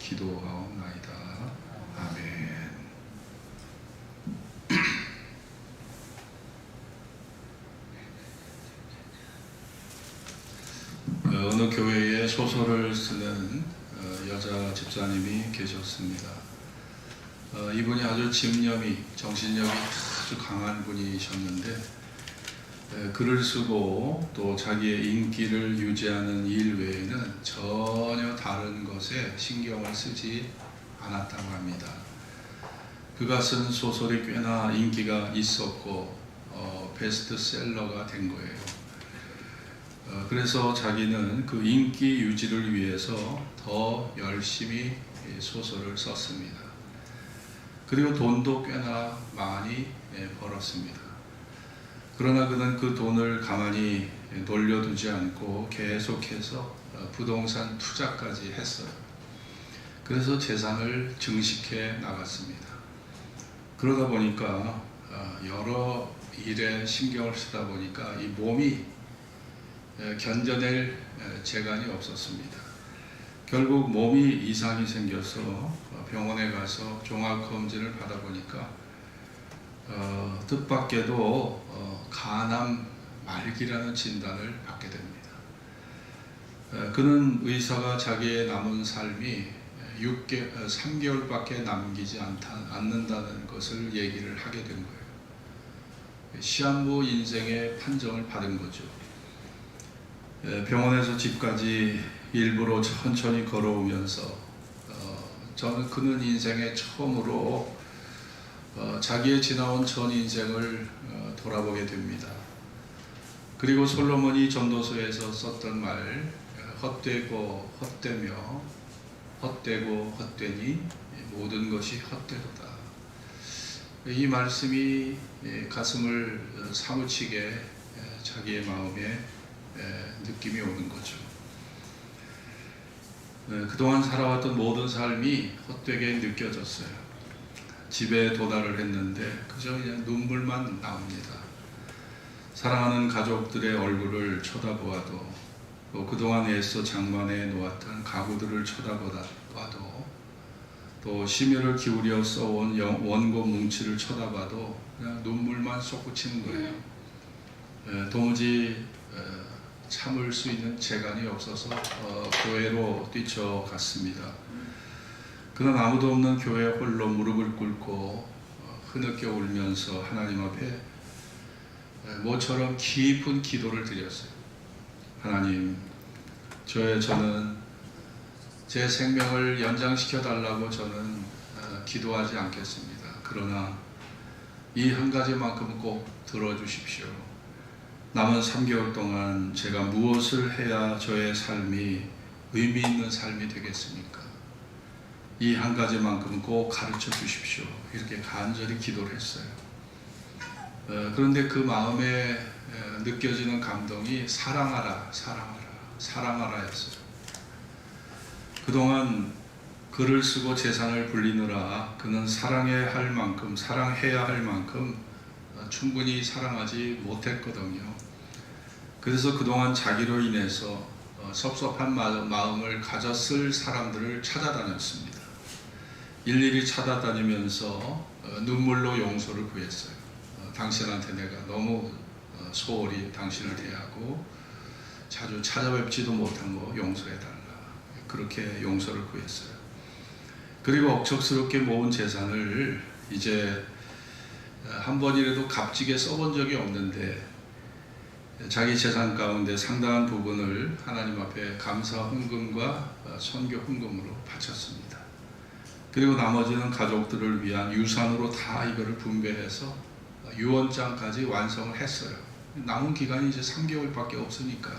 기도하옵나이다. 아멘. 어느 교회에 소설을 쓰는 여자 집사님이 계셨습니다. 이분이 아주 정신력이 아주 강한 분이셨는데, 글을 쓰고 또 자기의 인기를 유지하는 일 외에는 전혀 다른 것에 신경을 쓰지 않았다고 합니다. 그가 쓴 소설이 꽤나 인기가 있었고 베스트셀러가 된 거예요. 그래서 자기는 그 인기 유지를 위해서 더 열심히 소설을 썼습니다. 그리고 돈도 꽤나 많이 벌었습니다. 그러나 그는 그 돈을 가만히 놀려두지 않고 계속해서 부동산 투자까지 했어요. 그래서 재산을 증식해 나갔습니다. 그러다 보니까 여러 일에 신경을 쓰다 보니까 이 몸이 견뎌낼 재간이 없었습니다. 결국 몸이 이상이 생겨서 병원에 가서 종합검진을 받아보니까 뜻밖에도 간암 말기라는 진단을 받게 됩니다. 그는 의사가 자기의 남은 삶이 3개월밖에 남기지 않는다는 것을 얘기를 하게 된 거예요. 시한부 인생의 판정을 받은 거죠. 병원에서 집까지 일부러 천천히 걸어오면서 그는 인생의 처음으로 자기의 지나온 전 인생을 돌아보게 됩니다. 그리고 솔로몬이 전도서에서 썼던 말, 헛되고 헛되며 헛되고 헛되니 모든 것이 헛되도다. 이 말씀이 가슴을 사무치게 자기의 마음에 느낌이 오는 거죠. 그동안 살아왔던 모든 삶이 헛되게 느껴졌어요. 집에 도달을 했는데 그저 그냥 눈물만 나옵니다. 사랑하는 가족들의 얼굴을 쳐다보아도, 또 그동안 애써 장만해 놓았던 가구들을 쳐다봐도, 또 심혈을 기울여 써온 원고 뭉치를 쳐다봐도 그냥 눈물만 솟구치는 거예요. 도무지 참을 수 있는 재간이 없어서 교회로 뛰쳐갔습니다. 그는 아무도 없는 교회에 홀로 무릎을 꿇고 흐느껴 울면서 하나님 앞에 모처럼 깊은 기도를 드렸어요. 하나님, 저는 제 생명을 연장시켜 달라고 저는 기도하지 않겠습니다. 그러나 이 한 가지만큼 꼭 들어주십시오. 남은 3개월 동안 제가 무엇을 해야 저의 삶이 의미 있는 삶이 되겠습니까? 이 한 가지만큼 꼭 가르쳐 주십시오. 이렇게 간절히 기도를 했어요. 그런데 그 마음에 느껴지는 감동이 사랑하라 였어요. 그동안 글을 쓰고 재산을 불리느라 그는 사랑해야 할 만큼 충분히 사랑하지 못했거든요. 그래서 그동안 자기로 인해서 섭섭한 마음을 가졌을 사람들을 찾아다녔습니다. 일일이 찾아다니면서 눈물로 용서를 구했어요. 당신한테 내가 너무 소홀히 당신을 대하고 자주 찾아뵙지도 못한 거 용서해달라. 그렇게 용서를 구했어요. 그리고 억척스럽게 모은 재산을 이제 한 번이라도 값지게 써본 적이 없는데 자기 재산 가운데 상당한 부분을 하나님 앞에 감사 헌금과 선교 헌금으로 바쳤습니다. 그리고 나머지는 가족들을 위한 유산으로 다 이거를 분배해서 유언장까지 완성을 했어요. 남은 기간이 이제 3개월밖에 없으니까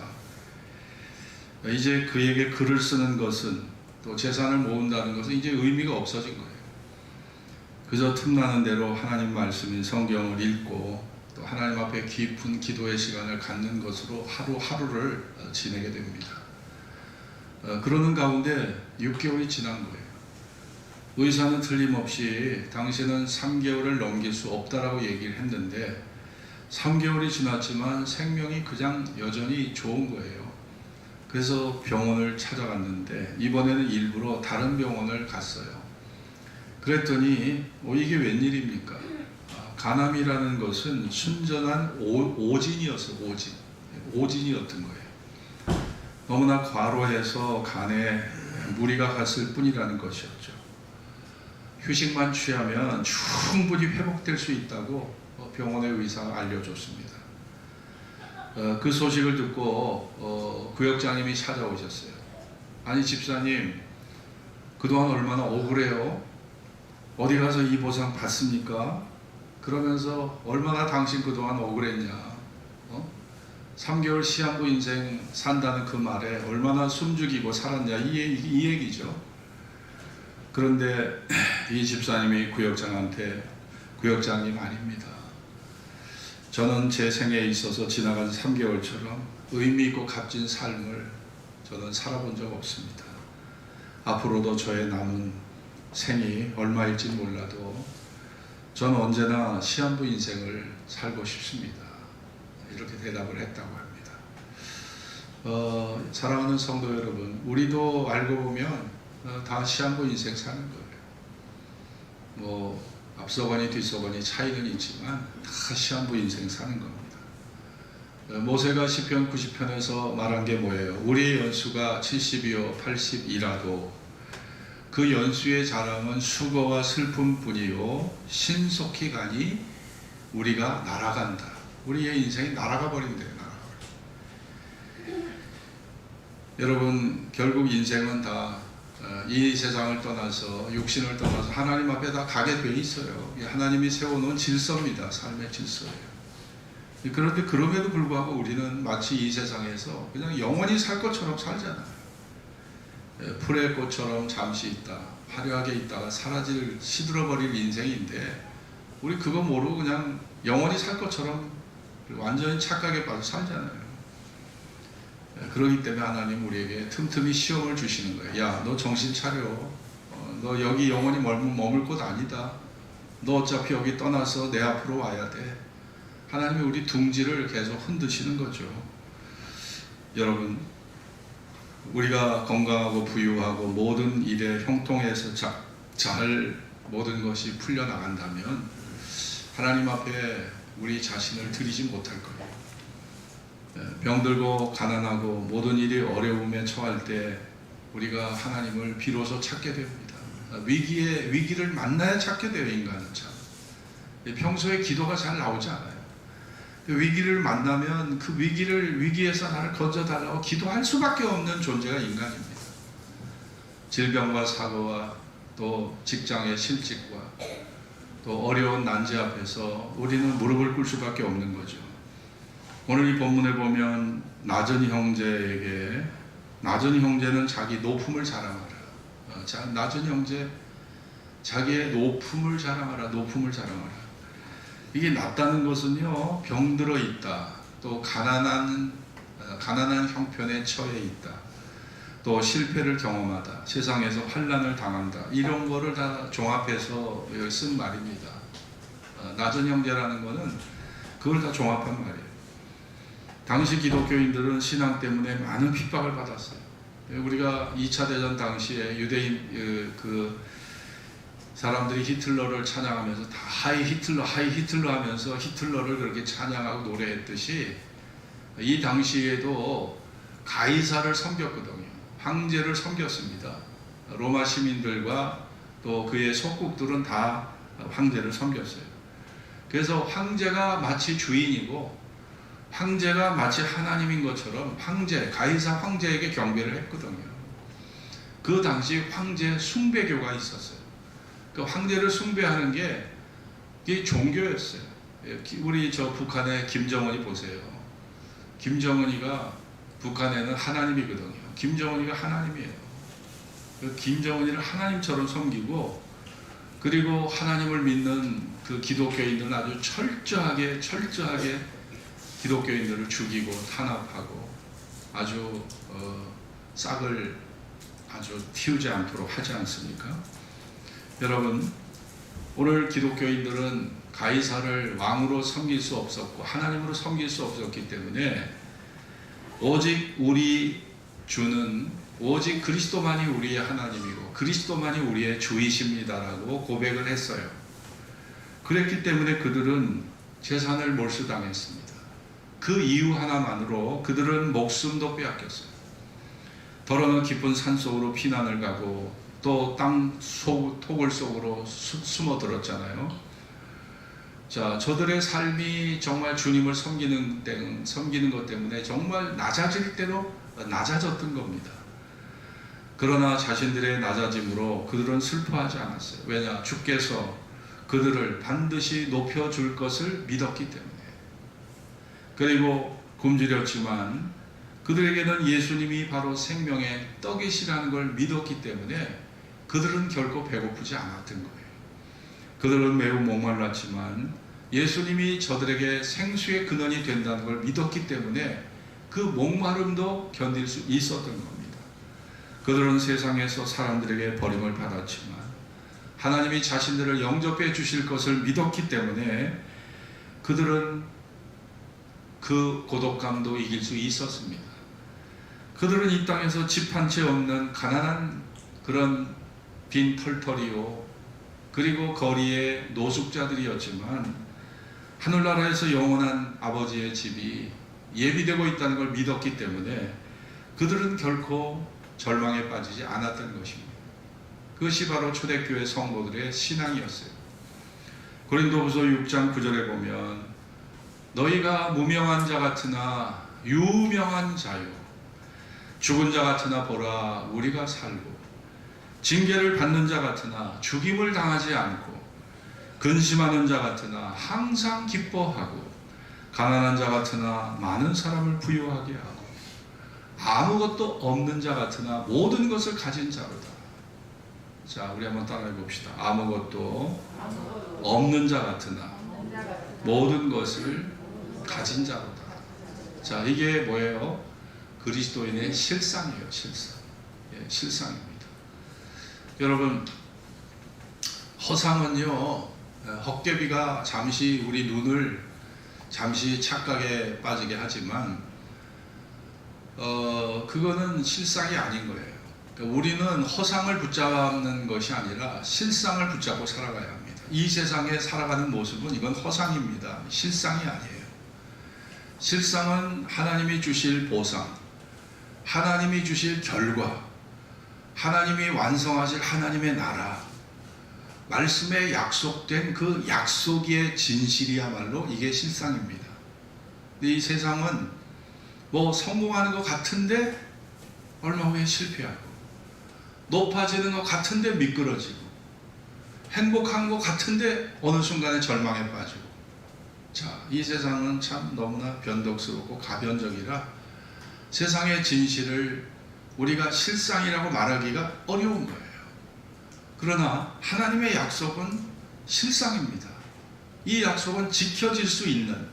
이제 그에게 글을 쓰는 것은, 또 재산을 모은다는 것은 이제 의미가 없어진 거예요. 그저 틈나는 대로 하나님 말씀인 성경을 읽고 또 하나님 앞에 깊은 기도의 시간을 갖는 것으로 하루하루를 지내게 됩니다. 그러는 가운데 6개월이 지난 거예요. 의사는 틀림없이 당신은 3개월을 넘길 수 없다라고 얘기를 했는데 3개월이 지났지만 생명이 그냥 여전히 좋은 거예요. 그래서 병원을 찾아갔는데 이번에는 일부러 다른 병원을 갔어요. 그랬더니 이게 웬일입니까? 간암이라는 것은 순전한 오진이었어요. 오진이었던 거예요. 너무나 과로해서 간에 무리가 갔을 뿐이라는 것이었죠. 휴식만 취하면 충분히 회복될 수 있다고 병원의 의사가 알려줬습니다. 그 소식을 듣고 구역장님이 찾아오셨어요. 아니 집사님, 그동안 얼마나 억울해요? 어디 가서 이 보상 받습니까? 그러면서 얼마나 당신 그동안 억울했냐? 3개월 시한부 인생 산다는 그 말에 얼마나 숨죽이고 살았냐? 이 얘기죠. 그런데 이 집사님이 구역장님 아닙니다. 저는 제 생에 있어서 지나간 3개월처럼 의미 있고 값진 삶을 저는 살아본 적 없습니다. 앞으로도 저의 남은 생이 얼마일지 몰라도 저는 언제나 시한부 인생을 살고 싶습니다. 이렇게 대답을 했다고 합니다. 사랑하는 성도 여러분, 우리도 알고 보면 다 시한부 인생 사는 거예요. 뭐 앞서거니 뒤서거니 차이는 있지만 다 시한부 인생 사는 겁니다. 모세가 시편 90편에서 말한 게 뭐예요? 우리의 연수가 70이요 80이라도 그 연수의 자랑은 수고와 슬픔뿐이요 신속히 가니 우리가 날아간다. 우리의 인생이 날아가 버린대요. 여러분, 결국 인생은 다 이 세상을 떠나서 육신을 떠나서 하나님 앞에 다 가게 돼 있어요. 하나님이 세워놓은 질서입니다. 삶의 질서예요. 그런데 그럼에도 불구하고 우리는 마치 이 세상에서 그냥 영원히 살 것처럼 살잖아요. 풀의 꽃처럼 잠시 있다, 화려하게 있다가 시들어버릴 인생인데 우리 그거 모르고 그냥 영원히 살 것처럼 완전히 착각에 빠져 살잖아요. 그러기 때문에 하나님 우리에게 틈틈이 시험을 주시는 거예요. 야, 너 정신 차려. 너 여기 영원히 머물 곳 아니다. 너 어차피 여기 떠나서 내 앞으로 와야 돼. 하나님이 우리 둥지를 계속 흔드시는 거죠. 여러분, 우리가 건강하고 부유하고 모든 일에 형통해서 잘 모든 것이 풀려나간다면 하나님 앞에 우리 자신을 드리지 못할 거예요. 병들고 가난하고 모든 일이 어려움에 처할 때 우리가 하나님을 비로소 찾게 됩니다. 위기를 만나야 찾게 돼요. 인간은 참. 평소에 기도가 잘 나오지 않아요. 위기를 만나면 그 위기에서 나를 건져달라고 기도할 수밖에 없는 존재가 인간입니다. 질병과 사고와 또 직장의 실직과 또 어려운 난제 앞에서 우리는 무릎을 꿇을 수밖에 없는 거죠. 오늘 이 본문에 보면 나전 형제는 자기 노품을 자랑하라. 나전 형제 자기의 노품을 자랑하라. 이게 낫다는 것은요, 병들어 있다, 또 가난한 형편에 처해 있다, 또 실패를 경험하다, 세상에서 환난을 당한다, 이런 거를 다 종합해서 쓴 말입니다. 나전 형제라는 거는 그걸 다 종합한 말이에요. 당시 기독교인들은 신앙 때문에 많은 핍박을 받았어요. 우리가 2차 대전 당시에 유대인 사람들이 히틀러를 찬양하면서 다 하이 히틀러 하면서 히틀러를 그렇게 찬양하고 노래했듯이 이 당시에도 가이사를 섬겼거든요. 황제를 섬겼습니다. 로마 시민들과 또 그의 속국들은 다 황제를 섬겼어요. 그래서 황제가 마치 주인이고 황제가 마치 하나님인 것처럼 가이사 황제에게 경배를 했거든요. 그 당시 황제 숭배교가 있었어요. 그 황제를 숭배하는 게 이게 종교였어요. 우리 북한의 김정은이 보세요. 김정은이가 북한에는 하나님이거든요. 김정은이가 하나님이에요. 김정은이를 하나님처럼 섬기고, 그리고 하나님을 믿는 그 기독교인들은 아주 철저하게 기독교인들을 죽이고 탄압하고 아주 싹을 아주 틔우지 않도록 하지 않습니까? 여러분, 오늘 기독교인들은 가이사를 왕으로 섬길 수 없었고 하나님으로 섬길 수 없었기 때문에 오직 우리 주는 오직 그리스도만이 우리의 하나님이고 그리스도만이 우리의 주이십니다라고 고백을 했어요. 그랬기 때문에 그들은 재산을 몰수당했습니다. 그 이유 하나만으로 그들은 목숨도 빼앗겼어요. 더러는 깊은 산속으로 피난을 가고 또 땅 토굴 속으로 숨어들었잖아요. 자, 저들의 삶이 정말 주님을 섬기는 것 때문에 정말 낮아질 대로 낮아졌던 겁니다. 그러나 자신들의 낮아짐으로 그들은 슬퍼하지 않았어요. 왜냐? 주께서 그들을 반드시 높여줄 것을 믿었기 때문에. 그리고 굶주렸지만 그들에게는 예수님이 바로 생명의 떡이시라는 걸 믿었기 때문에 그들은 결코 배고프지 않았던 거예요. 그들은 매우 목말랐지만 예수님이 저들에게 생수의 근원이 된다는 걸 믿었기 때문에 그 목마름도 견딜 수 있었던 겁니다. 그들은 세상에서 사람들에게 버림을 받았지만 하나님이 자신들을 영접해 주실 것을 믿었기 때문에 그들은 그 고독감도 이길 수 있었습니다. 그들은 이 땅에서 집 한 채 없는 가난한 그런 빈 털터리요, 그리고 거리의 노숙자들이었지만 하늘나라에서 영원한 아버지의 집이 예비되고 있다는 걸 믿었기 때문에 그들은 결코 절망에 빠지지 않았던 것입니다. 그것이 바로 초대교회 성도들의 신앙이었어요. 고린도후서 6장 9절에 보면 너희가 무명한 자 같으나 유명한 자요, 죽은 자 같으나 보라 우리가 살고, 징계를 받는 자 같으나 죽임을 당하지 않고, 근심하는 자 같으나 항상 기뻐하고, 가난한 자 같으나 많은 사람을 부유하게 하고, 아무것도 없는 자 같으나 모든 것을 가진 자로다. 자, 우리 한번 따라해 봅시다. 아무것도 없는 자 같으나 모든 것을 가진 자로다. 자, 이게 뭐예요? 그리스도인의 실상이에요. 실상. 예, 실상입니다. 여러분, 허상은요, 헛개비가 잠시 우리 눈을 잠시 착각에 빠지게 하지만 그거는 실상이 아닌 거예요. 그러니까 우리는 허상을 붙잡는 것이 아니라 실상을 붙잡고 살아가야 합니다. 이 세상에 살아가는 모습은 이건 허상입니다. 실상이 아니에요. 실상은 하나님이 주실 보상, 하나님이 주실 결과, 하나님이 완성하실 하나님의 나라, 말씀에 약속된 그 약속의 진실이야말로 이게 실상입니다. 근데 이 세상은 뭐 성공하는 것 같은데 얼마 후에 실패하고, 높아지는 것 같은데 미끄러지고, 행복한 것 같은데 어느 순간에 절망에 빠지고. 자, 이 세상은 참 너무나 변덕스럽고 가변적이라 세상의 진실을 우리가 실상이라고 말하기가 어려운 거예요. 그러나 하나님의 약속은 실상입니다. 이 약속은 지켜질 수 있는,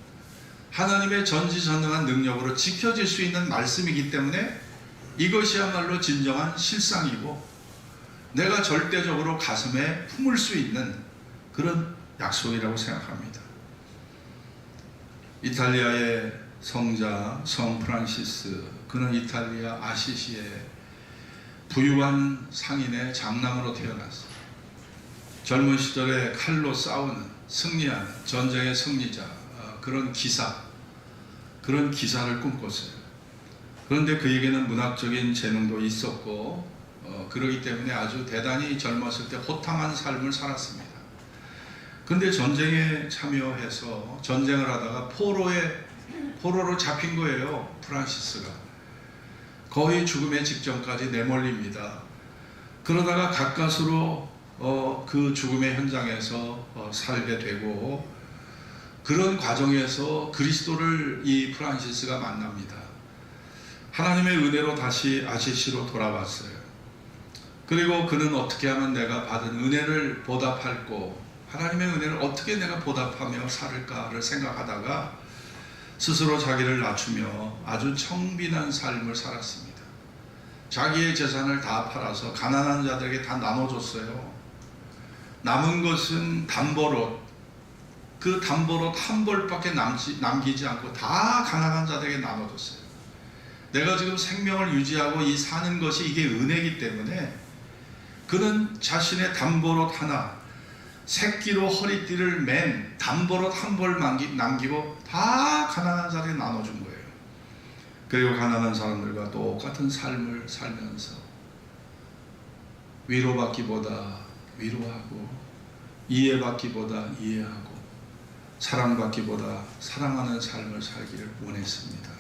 하나님의 전지전능한 능력으로 지켜질 수 있는 말씀이기 때문에 이것이야말로 진정한 실상이고 내가 절대적으로 가슴에 품을 수 있는 그런 약속이라고 생각합니다. 이탈리아의 성자 성 프란시스, 그는 이탈리아 아시시의 부유한 상인의 장남으로 태어났어요. 젊은 시절에 칼로 싸우는, 승리하는, 전쟁의 승리자, 그런 기사를 꿈꿨어요. 그런데 그에게는 문학적인 재능도 있었고 그러기 때문에 아주 대단히 젊었을 때 호탕한 삶을 살았습니다. 그런데 전쟁에 참여해서 전쟁을 하다가 포로로 잡힌 거예요. 프란시스가 거의 죽음의 직전까지 내몰립니다. 그러다가 가까스로 그 죽음의 현장에서 살게 되고, 그런 과정에서 그리스도를 이 프란시스가 만납니다. 하나님의 은혜로 다시 아시시로 돌아왔어요. 그리고 그는 어떻게 하면 내가 받은 은혜를 보답할고, 하나님의 은혜를 어떻게 내가 보답하며 살을까를 생각하다가 스스로 자기를 낮추며 아주 청빈한 삶을 살았습니다. 자기의 재산을 다 팔아서 가난한 자들에게 다 나눠줬어요. 남은 것은 담보로, 그 담보로 한 벌밖에 남기지 않고 다 가난한 자들에게 나눠줬어요. 내가 지금 생명을 유지하고 이 사는 것이 이게 은혜이기 때문에 그는 자신의 담보롯 하나, 새끼로 허리띠를 맨 담보롯 한 벌 남기고 다 가난한 자리에 나눠준 거예요. 그리고 가난한 사람들과 똑같은 삶을 살면서 위로받기보다 위로하고, 이해받기보다 이해하고, 사랑받기보다 사랑하는 삶을 살기를 원했습니다.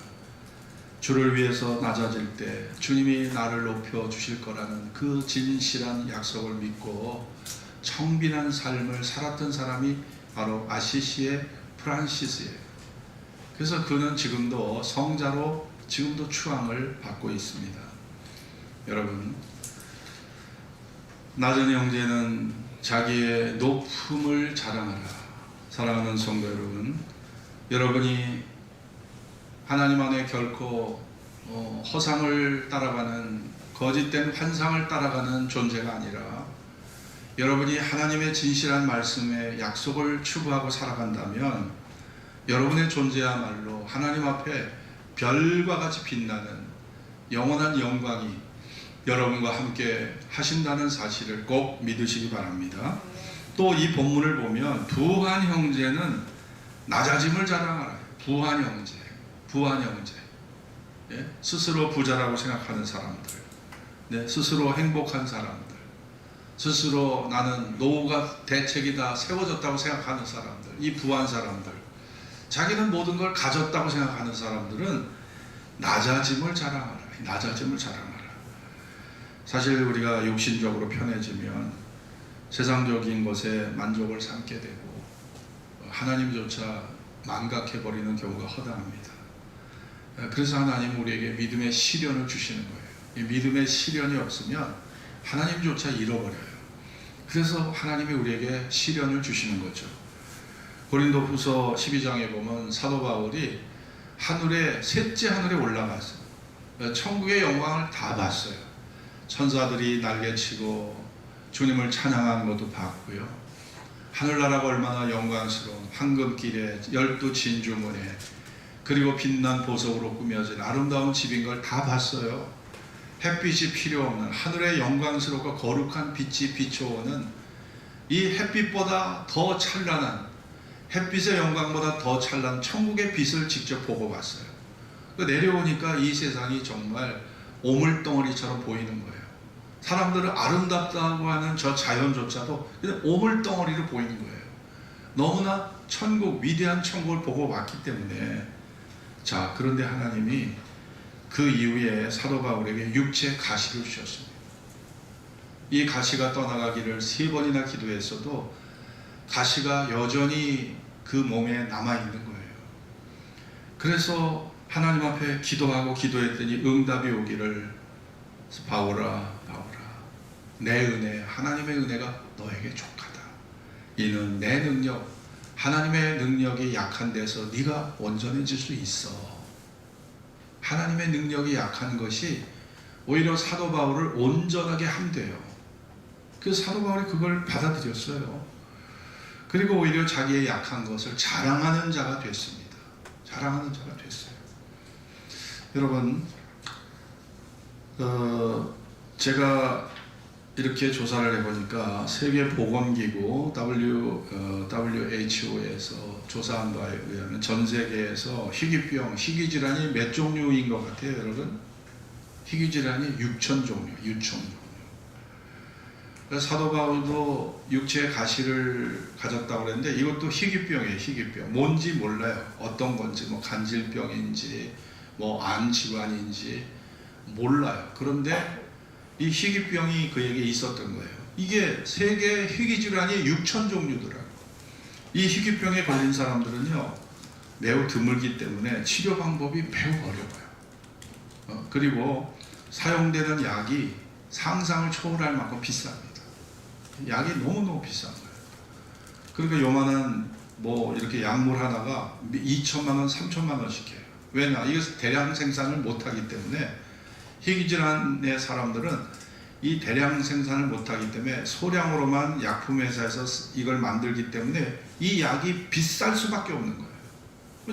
주를 위해서 낮아질 때 주님이 나를 높여 주실 거라는 그 진실한 약속을 믿고 청빈한 삶을 살았던 사람이 바로 아시시의 프란시스예요. 그래서 그는 지금도 성자로 지금도 추앙을 받고 있습니다. 여러분, 낮은 형제는 자기의 높음을 자랑하라. 사랑하는 성도 여러분, 여러분이 하나님 안에 결코 허상을 따라가는, 거짓된 환상을 따라가는 존재가 아니라 여러분이 하나님의 진실한 말씀에 약속을 추구하고 살아간다면 여러분의 존재야말로 하나님 앞에 별과 같이 빛나는 영원한 영광이 여러분과 함께 하신다는 사실을 꼭 믿으시기 바랍니다. 또 이 본문을 보면 부한 형제는 낮아짐을 자랑하라. 부한 형제, 부한 형제. 예? 스스로 부자라고 생각하는 사람들, 네? 스스로 행복한 사람들, 스스로 나는 노후가 대책이다 세워졌다고 생각하는 사람들, 이 부한 사람들, 자기는 모든 걸 가졌다고 생각하는 사람들은 낮아짐을 자랑하라. 낮아짐을 자랑하라. 사실 우리가 육신적으로 편해지면 세상적인 것에 만족을 삼게 되고 하나님조차 망각해버리는 경우가 허다합니다. 그래서 하나님은 우리에게 믿음의 시련을 주시는 거예요. 이 믿음의 시련이 없으면 하나님조차 잃어버려요. 그래서 하나님이 우리에게 시련을 주시는 거죠. 고린도후서 12장에 보면 사도 바울이 하늘에, 셋째 하늘에 올라가서 천국의 영광을 다 봤어요. 천사들이 날개치고 주님을 찬양하는 것도 봤고요. 하늘나라가 얼마나 영광스러운 황금길에 12 진주문에 그리고 빛난 보석으로 꾸며진 아름다운 집인 걸 다 봤어요. 햇빛이 필요 없는 하늘의 영광스럽고 거룩한 빛이 비춰오는 이 햇빛보다 더 찬란한, 햇빛의 영광보다 더 찬란한 천국의 빛을 직접 보고 봤어요. 내려오니까 이 세상이 정말 오물덩어리처럼 보이는 거예요. 사람들은 아름답다고 하는 저 자연조차도 그냥 오물덩어리로 보이는 거예요. 너무나 천국, 위대한 천국을 보고 왔기 때문에. 자, 그런데 하나님이 그 이후에 사도 바울에게 육체 가시를 주셨습니다. 이 가시가 떠나가기를 3번이나 기도했어도 가시가 여전히 그 몸에 남아있는 거예요. 그래서 하나님 앞에 기도하고 기도했더니 응답이 오기를 바울아, 바울아, 내 은혜, 하나님의 은혜가 너에게 족하다. 이는 내 능력, 하나님의 능력이 약한 데서 네가 온전해질 수 있어. 하나님의 능력이 약한 것이 오히려 사도 바울을 온전하게 한대요. 그래서 사도 바울이 그걸 받아들였어요. 그리고 오히려 자기의 약한 것을 자랑하는 자가 됐습니다. 자랑하는 자가 됐어요. 여러분, 제가 이렇게 조사를 해보니까 세계보건기구 WHO에서 조사한 바에 의하면 전 세계에서 희귀병, 희귀질환이 몇 종류인 것 같아요, 여러분? 희귀질환이 6,000종류, 6,000종류. 사도 바울도 육체의 가시를 가졌다고 그랬는데 이것도 희귀병이에요, 희귀병. 뭔지 몰라요. 어떤 건지, 뭐 간질병인지, 뭐 암질환인지 몰라요. 그런데 이 희귀병이 그에게 있었던 거예요. 이게 세계 희귀질환이 6,000종류더라고요. 이 희귀병에 걸린 사람들은요, 매우 드물기 때문에 치료 방법이 매우 어려워요. 그리고 사용되는 약이 상상을 초월할 만큼 비쌉니다. 약이 너무너무 비싼 거예요. 그러니까 요만한 뭐 이렇게 약물 하나가 2천만 원, 3천만 원씩 해요. 왜냐? 이것을 대량 생산을 못하기 때문에 희귀질환의 사람들은 이 대량 생산을 못하기 때문에 소량으로만 약품회사에서 이걸 만들기 때문에 이 약이 비쌀 수밖에 없는 거예요.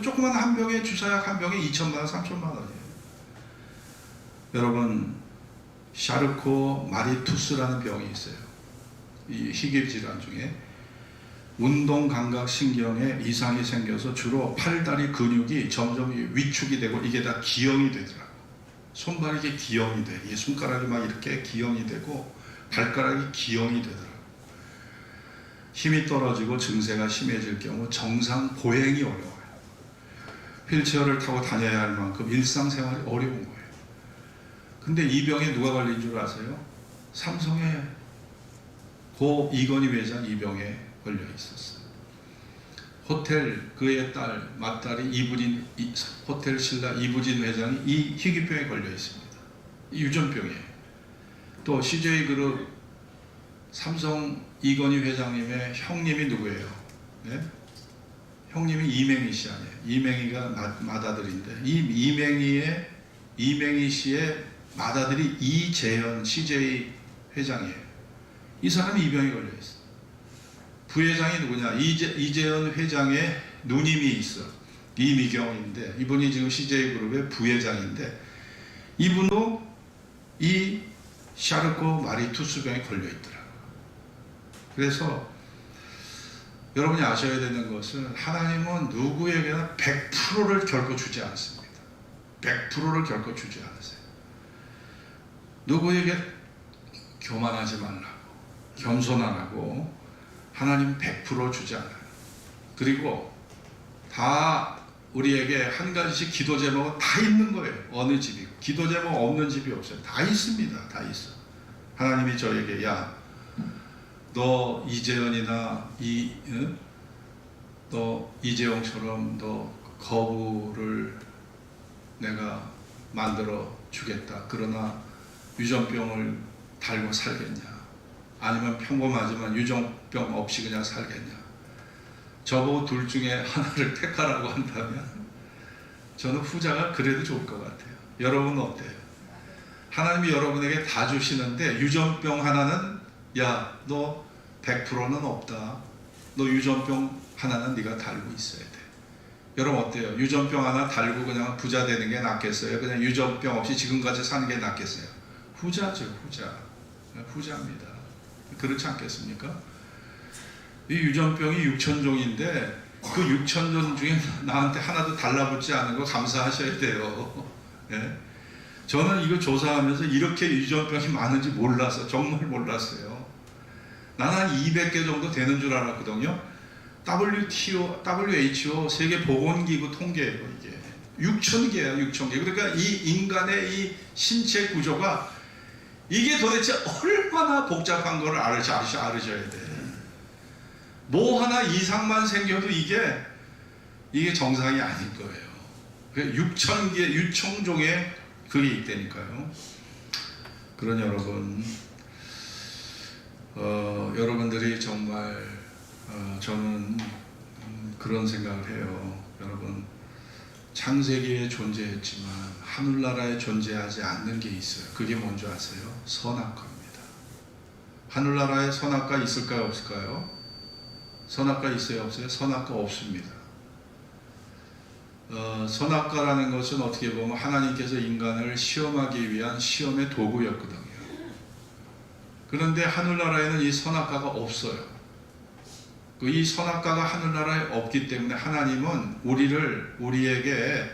조그만 한 병에, 주사약 한 병에 2천만 원, 3천만 원이에요. 여러분, 샤르코 마리투스라는 병이 있어요. 이 희귀 질환 중에 운동 감각 신경에 이상이 생겨서 주로 팔다리 근육이 점점 위축이 되고 이게 다 기형이 되더라고. 손발이 이게 기형이 돼. 이 손가락이 막 이렇게 기형이 되고 발가락이 기형이 되더라고. 힘이 떨어지고 증세가 심해질 경우 정상 보행이 어려워요. 휠체어를 타고 다녀야 할 만큼 일상생활이 어려운 거예요. 근데 이 병에 누가 걸린 줄 아세요? 삼성의 고 이건희 회장 이 병에 걸려 있었어요. 호텔 그의 딸 맏딸이 호텔 신라 이부진 회장이 이 희귀병에 걸려 있습니다. 이 유전병이에요. 또 CJ 그룹 삼성 이건희 회장님의 형님이 누구예요? 네? 형님이 이맹희 씨 아니에요. 이맹희가 맏아들인데 이 이맹희 씨의 맏아들이 이재현 CJ 회장이에요. 이 사람이 이 병에 걸려 있어. 부회장이 누구냐? 이재현 회장의 누님이 있어. 이미경인데 이분이 지금 CJ그룹의 부회장인데 이분도 이 샤르코 마리투스병에 걸려 있더라고요. 그래서 여러분이 아셔야 되는 것은 하나님은 누구에게나 100%를 결코 주지 않습니다. 100%를 결코 주지 않으세요. 누구에게 교만하지 말라고, 겸손하라고 하나님 100% 주지 않아요. 그리고 다 우리에게 한 가지씩 기도 제목은 다 있는 거예요. 어느 집이 기도 제목 없는 집이 없어요. 다 있습니다. 다 있어. 하나님이 저에게 야, 너 이재현이나 너 이재용처럼 너 거부를 내가 만들어 주겠다. 그러나 유전병을 달고 살겠냐? 아니면 평범하지만 유전병 없이 그냥 살겠냐? 저보고 둘 중에 하나를 택하라고 한다면 저는 후자가 그래도 좋을 것 같아요. 여러분은 어때요? 하나님이 여러분에게 다 주시는데 유전병 하나는 야, 너 100%는 없다. 너 유전병 하나는 네가 달고 있어야 돼. 여러분 어때요? 유전병 하나 달고 그냥 부자 되는 게 낫겠어요? 그냥 유전병 없이 지금까지 사는 게 낫겠어요? 후자죠, 후자. 후자입니다. 그렇지 않겠습니까? 이 유전병이 6,000종인데 그 6,000종 중에 나한테 하나도 달라붙지 않은 거 감사하셔야 돼요. 예? 저는 이거 조사하면서 이렇게 유전병이 많은지 몰라서 정말 몰랐어요. 나는 한 200개 정도 되는 줄 알았거든요. WHO 세계보건기구 통계예요. 이게 6,000개야, 6,000개. 그러니까 이 인간의 이 신체 구조가 이게 도대체 얼마나 복잡한 걸 알으셔야 돼. 뭐 하나 이상만 생겨도 이게 정상이 아닐 거예요. 6,000개, 6,000종의 그게 있다니까요. 그런 여러분, 여러분들이 정말 저는 그런 생각을 해요. 여러분, 창세기에 존재했지만 하늘나라에 존재하지 않는 게 있어요. 그게 뭔지 아세요? 선악과입니다. 하늘나라에 선악과 있을까요? 없을까요? 선악과 있어요? 없어요? 선악과 없습니다. 선악과라는 것은 어떻게 보면 하나님께서 인간을 시험하기 위한 시험의 도구였거든요. 그런데 하늘나라에는 이 선악과가 없어요. 이 선악과가 하늘나라에 없기 때문에 하나님은 우리에게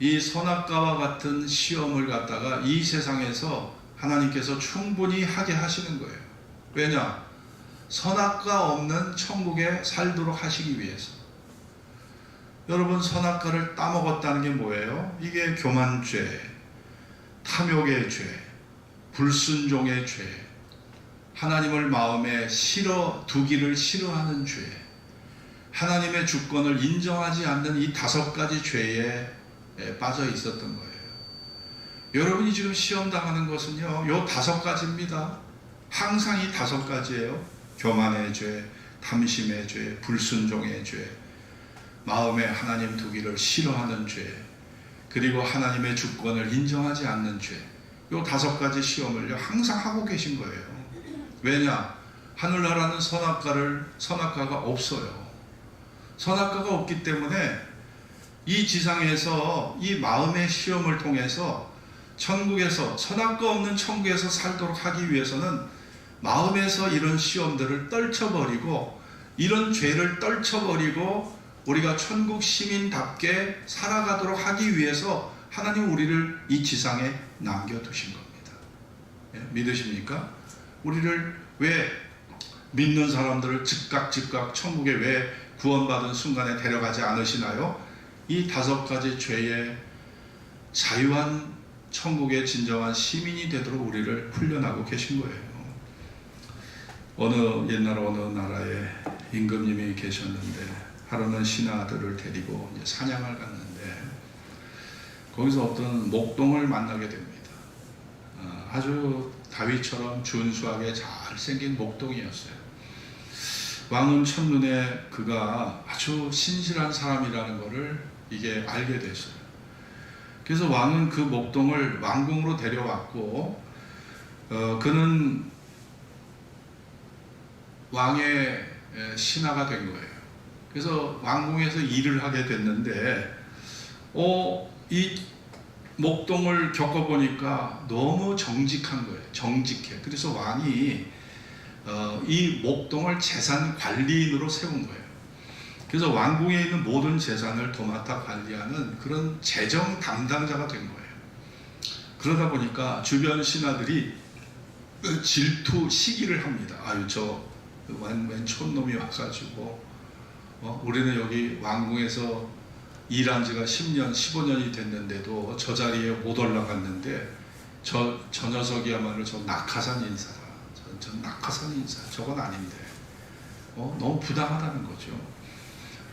이 선악과와 같은 시험을 갖다가 이 세상에서 하나님께서 충분히 하게 하시는 거예요. 왜냐? 선악과 없는 천국에 살도록 하시기 위해서. 여러분, 선악과를 따먹었다는 게 뭐예요? 이게 교만죄, 탐욕의 죄, 불순종의 죄, 하나님을 마음에 두기를 싫어하는 죄, 하나님의 주권을 인정하지 않는 이 5가지 죄에 빠져 있었던 거예요. 여러분이 지금 시험 당하는 것은요, 요 5가지입니다. 항상 이 5가지예요. 교만의 죄, 탐심의 죄, 불순종의 죄, 마음에 하나님 두기를 싫어하는 죄, 그리고 하나님의 주권을 인정하지 않는 죄. 요 5가지 시험을요 항상 하고 계신 거예요. 왜냐? 하늘나라는 선악과가 없어요. 선악과가 없기 때문에 이 지상에서 이 마음의 시험을 통해서 천국에서, 선악과 없는 천국에서 살도록 하기 위해서는 마음에서 이런 시험들을 떨쳐버리고, 이런 죄를 떨쳐버리고 우리가 천국 시민답게 살아가도록 하기 위해서 하나님 우리를 이 지상에 남겨두신 겁니다. 예? 믿으십니까? 우리를 왜 믿는 사람들을 즉각 천국에 왜 구원받은 순간에 데려가지 않으시나요? 이 5가지 죄의 자유한 천국의 진정한 시민이 되도록 우리를 훈련하고 계신 거예요. 옛날 어느 나라에 임금님이 계셨는데 하루는 신하들을 데리고 이제 사냥을 갔는데 거기서 어떤 목동을 만나게 됩니다. 아주 다윗처럼 준수하게 잘생긴 목동이었어요. 왕은 첫눈에 그가 아주 신실한 사람이라는 것을 이게 알게 됐어요. 그래서 왕은 그 목동을 왕궁으로 데려왔고 그는 왕의 신하가 된 거예요. 그래서 왕궁에서 일을 하게 됐는데 이 목동을 겪어보니까 너무 정직한 거예요. 정직해. 그래서 왕이 이 목동을 재산 관리인으로 세운 거예요. 그래서 왕궁에 있는 모든 재산을 도맡아 관리하는 그런 재정 담당자가 된 거예요. 그러다 보니까 주변 신하들이 질투, 시기를 합니다. 아유, 웬 촌놈이 와가지고 우리는 여기 왕궁에서 일한 지가 10년, 15년이 됐는데도 저 자리에 못 올라갔는데 저 녀석이야말로 저 낙하산 인사다. 저 낙하산 인사. 저건 아닌데. 너무 부당하다는 거죠.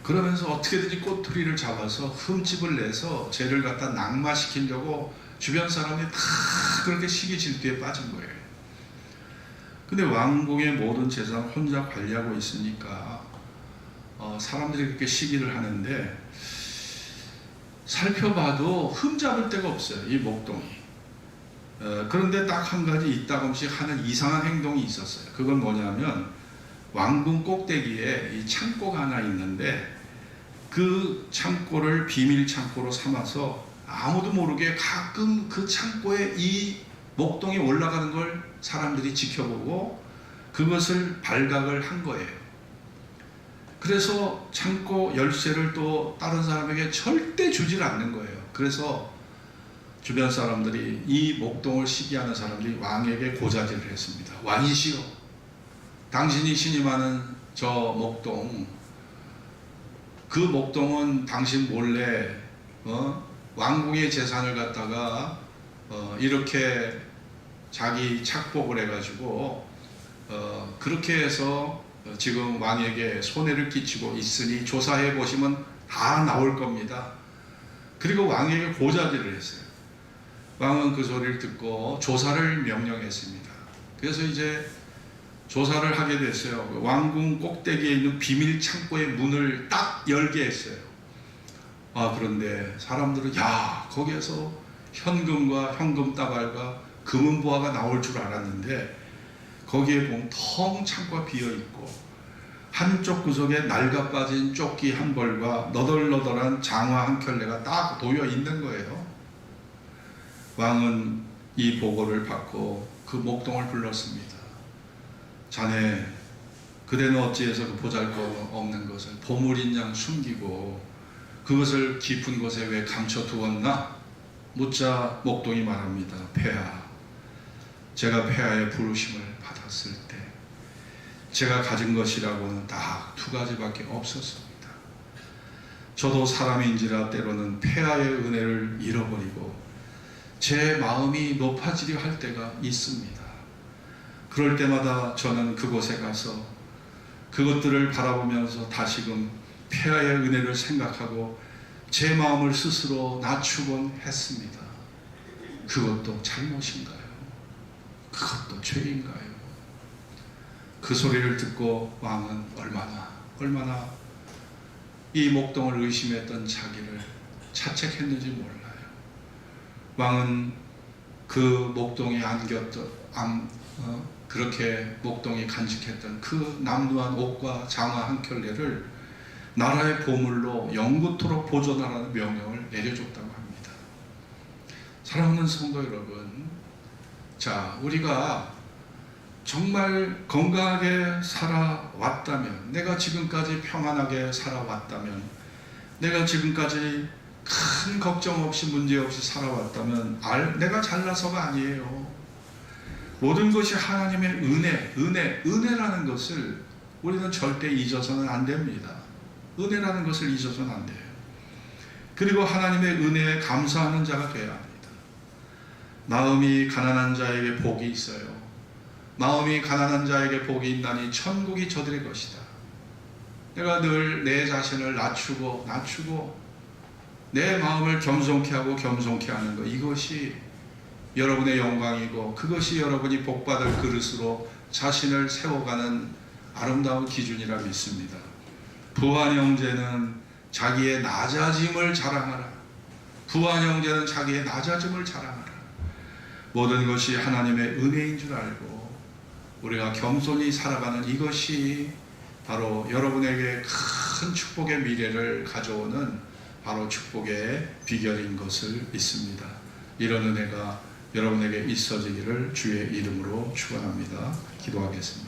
그러면서 어떻게든지 꼬투리를 잡아서 흠집을 내서 쟤를 갖다 낙마시키려고 주변 사람이 다 그렇게 시기 질투에 빠진 거예요. 근데 왕궁의 모든 재산 혼자 관리하고 있으니까 사람들이 그렇게 시기를 하는데 살펴봐도 흠잡을 데가 없어요. 이 목동이. 그런데 딱 한 가지 이따금씩 하는 이상한 행동이 있었어요. 그건 뭐냐면 왕궁 꼭대기에 이 창고가 하나 있는데 그 창고를 비밀 창고로 삼아서 아무도 모르게 가끔 그 창고에 이 목동이 올라가는 걸 사람들이 지켜보고 그것을 발각을 한 거예요. 그래서 창고 열쇠를 또 다른 사람에게 절대 주질 않는 거예요. 그래서 주변 사람들이 이 목동을 시기하는 사람들이 왕에게 고자질을 했습니다. 왕이시여, 당신이 신임하는 저 목동, 그 목동은 당신 몰래 왕궁의 재산을 갖다가 이렇게 자기 착복을 해가지고 그렇게 해서 지금 왕에게 손해를 끼치고 있으니 조사해 보시면 다 나올 겁니다. 그리고 왕에게 고자질을 했어요. 왕은 그 소리를 듣고 조사를 명령했습니다. 그래서 이제 조사를 하게 됐어요. 왕궁 꼭대기에 있는 비밀 창고의 문을 딱 열게 했어요. 그런데 사람들은 거기에서 현금과 현금 따발과 금은 보화가 나올 줄 알았는데 거기에 보면 텅 창고가 비어있고 한쪽 구석에 낡아빠진 조끼 한 벌과 너덜너덜한 장화 한 켤레가 딱 놓여 있는 거예요. 왕은 이 보고를 받고 그 목동을 불렀습니다. 자네, 그대는 어찌해서 그 보잘것없는 것을 보물인 양 숨기고 그것을 깊은 곳에 왜 감춰두었나? 묻자 목동이 말합니다. 폐하, 제가 폐하의 부르심을 받았을 때 제가 가진 것이라고는 딱 2가지밖에 없었습니다. 저도 사람인지라 때로는 폐하의 은혜를 잃어버리고 제 마음이 높아지려 할 때가 있습니다. 그럴 때마다 저는 그곳에 가서 그것들을 바라보면서 다시금 폐하의 은혜를 생각하고 제 마음을 스스로 낮추곤 했습니다. 그것도 잘못인가요? 그것도 죄인가요? 그 소리를 듣고 왕은 얼마나 이 목동을 의심했던 자기를 자책했는지 몰라요. 왕은 그 목동이 그렇게 목동이 간직했던 그 남루한 옷과 장화 한 켤레를 나라의 보물로 영구토록 보존하라는 명령을 내려줬다고 합니다. 사랑하는 성도 여러분, 자, 우리가 정말 건강하게 살아왔다면, 내가 지금까지 평안하게 살아왔다면, 내가 지금까지 큰 걱정 없이 문제 없이 살아왔다면 내가 잘나서가 아니에요. 모든 것이 하나님의 은혜라는 것을 우리는 절대 잊어서는 안 됩니다. 은혜라는 것을 잊어서는 안 돼요. 그리고 하나님의 은혜에 감사하는 자가 되어야 합니다. 마음이 가난한 자에게 복이 있어요. 마음이 가난한 자에게 복이 있나니 천국이 저들의 것이다. 내가 늘 내 자신을 낮추고 내 마음을 겸손케 하고 겸손케 하는 것, 이것이 여러분의 영광이고 그것이 여러분이 복받을 그릇으로 자신을 세워가는 아름다운 기준이라 믿습니다. 부한 형제는 자기의 낮아짐을 자랑하라. 부한 형제는 자기의 낮아짐을 자랑하라. 모든 것이 하나님의 은혜인 줄 알고 우리가 겸손히 살아가는 이것이 바로 여러분에게 큰 축복의 미래를 가져오는 바로 축복의 비결인 것을 믿습니다. 이런 은혜가 여러분에게 있어지기를 주의 이름으로 축원합니다. 기도하겠습니다.